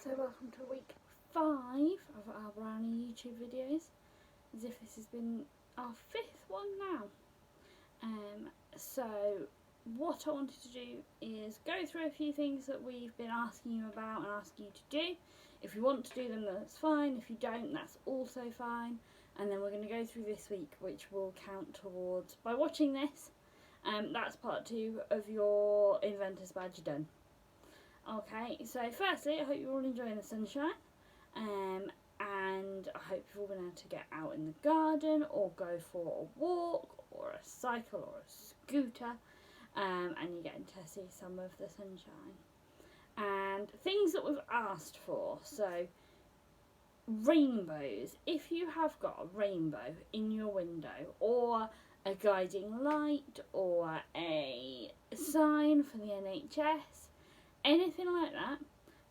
So welcome to week 5 of our brownie YouTube videos, as if this has been our 5th one now. So what I wanted to do is go through a few things that we've been asking you about and asking you to do. If you want to do them, that's fine. If you don't, that's also fine. And then we're going to go through this week, which will count towards, by watching this, that's part 2 of your Inventor's Badge done. Okay, so firstly, I hope you're all enjoying the sunshine, and I hope you've all been able to get out in the garden or go for a walk or a cycle or a scooter, and you're getting to see some of the sunshine. And things that we've asked for, so rainbows. If you have got a rainbow in your window, or a guiding light, or a sign for the NHS, anything like that,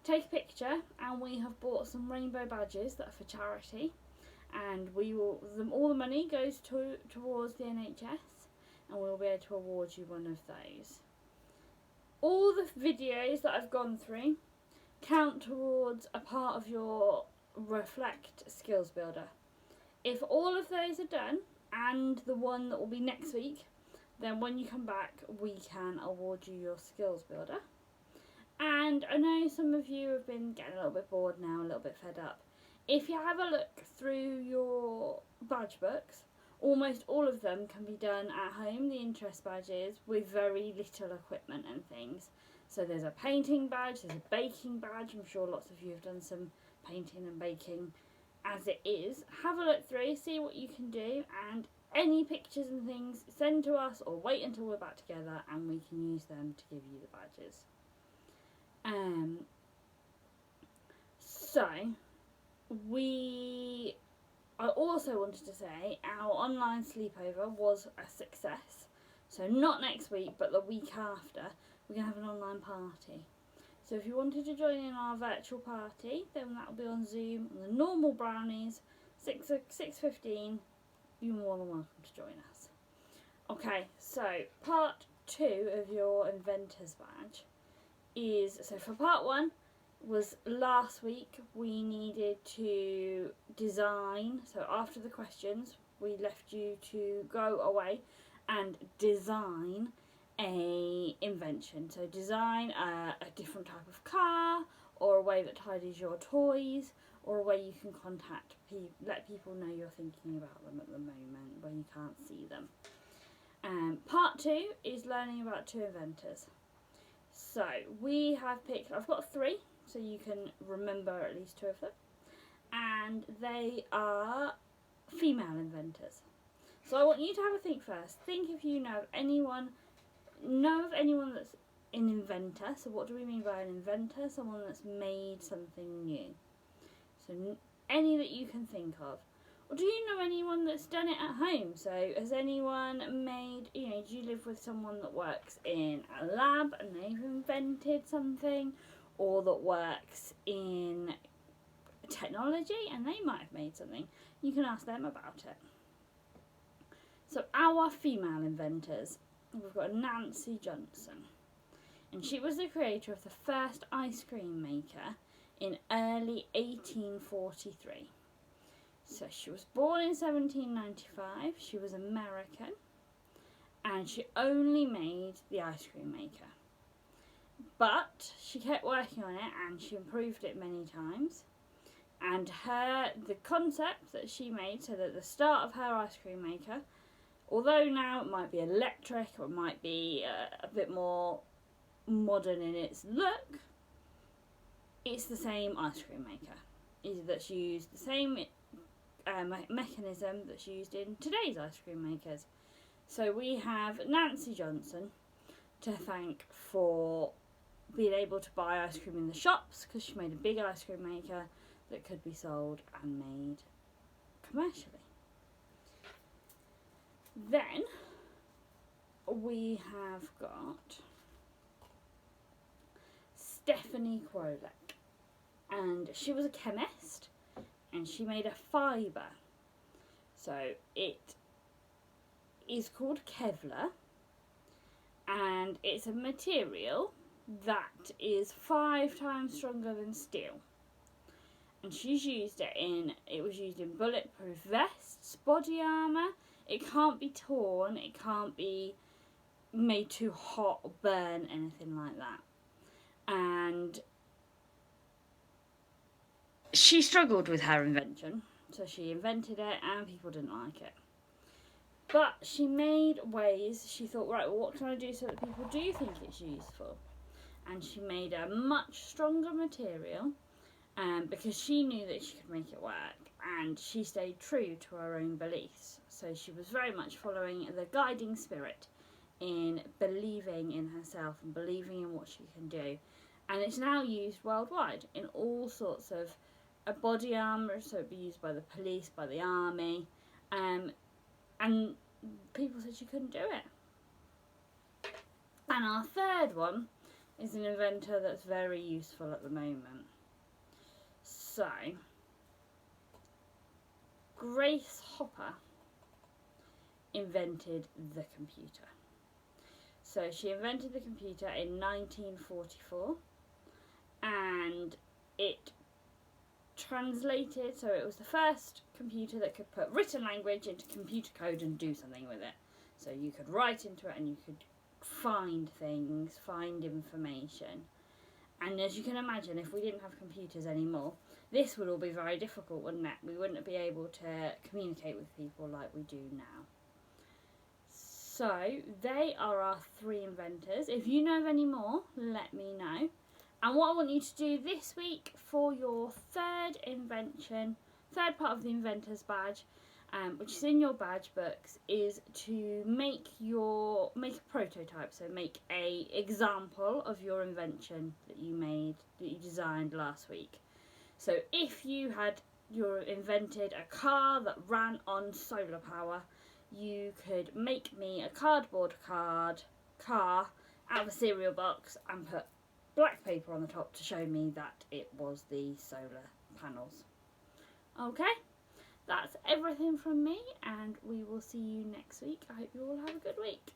take a picture, and we have bought some rainbow badges that are for charity, and all the money goes towards the NHS, and we'll be able to award you one of those. All the videos that I've gone through count towards a part of your Reflect Skills Builder. If all of those are done, and the one that will be next week, then when you come back we can award you your Skills Builder. And I know some of you have been getting a little bit bored now, a little bit fed up. If you have a look through your badge books, almost all of them can be done at home, the interest badges, with very little equipment and things. So there's a painting badge, there's a baking badge. I'm sure lots of you have done some painting and baking as it is. Have a look through, see what you can do, and any pictures and things send to us, or wait until we're back together and we can use them to give you the badges. I also wanted to say our online sleepover was a success. So not next week, but the week after, we're going to have an online party. So if you wanted to join in our virtual party, then that will be on Zoom on the normal brownies, 6:15. You're more than welcome to join us. Okay, so part 2 of your Inventor's Badge is, so for part 1 was last week we needed to design, so after the questions we left you to go away and design a invention. So design a different type of car, or a way that tidies your toys, or a way you can let people know you're thinking about them at the moment when you can't see them. Part 2 is learning about 2 inventors. So we have picked, I've got 3, so you can remember at least 2 of them, and they are female inventors. So I want you to have a think first. Think if you know of anyone that's an inventor. So what do we mean by an inventor? Someone that's made something new. So any that you can think of. Or do you know anyone that's done it at home? So has anyone made, do you live with someone that works in a lab and they've invented something? Or that works in technology and they might have made something? You can ask them about it. So our female inventors, we've got Nancy Johnson. And she was the creator of the first ice cream maker in early 1843. So she was born in 1795, she was American, and she only made the ice cream maker. But she kept working on it and she improved it many times. And the concept that she made, so that the start of her ice cream maker, although now it might be electric or it might be a bit more modern in its look, it's the same ice cream maker. Is that she used the same mechanism that's used in today's ice cream makers. So we have Nancy Johnson to thank for being able to buy ice cream in the shops, because she made a big ice cream maker that could be sold and made commercially. Then we have got Stephanie Kwolek, and she was a chemist and she made a fibre. So it is called Kevlar, and it's a material that is 5 times stronger than steel. and it was used in bulletproof vests, body armour. It can't be torn, it can't be made too hot or burn, anything like that. And she struggled with her invention, so she invented it and people didn't like it. But she made ways, she thought, right, well, what can I do so that people do think it's useful? And she made a much stronger material, because she knew that she could make it work, and she stayed true to her own beliefs. So she was very much following the guiding spirit in believing in herself and believing in what she can do. And it's now used worldwide in all sorts of body armour, so it'd be used by the police, by the army, and people said she couldn't do it. And our third one is an inventor that's very useful at the moment. So, Grace Hopper invented the computer. So she invented the computer in 1944, and it translated, so it was the first computer that could put written language into computer code and do something with it. So you could write into it and you could find things, find information. And as you can imagine, if we didn't have computers anymore, this would all be very difficult, wouldn't it? We wouldn't be able to communicate with people like we do now. So, they are our 3 inventors. If you know of any more, let me know. And what I want you to do this week for your third part of the Inventor's Badge, which is in your badge books, is to make a prototype. So make a example of your invention that you designed last week. So if you invented a car that ran on solar power, you could make me a cardboard car out of a cereal box and put black paper on the top to show me that it was the solar panels. Okay, that's everything from me, and we will see you next week. I hope you all have a good week.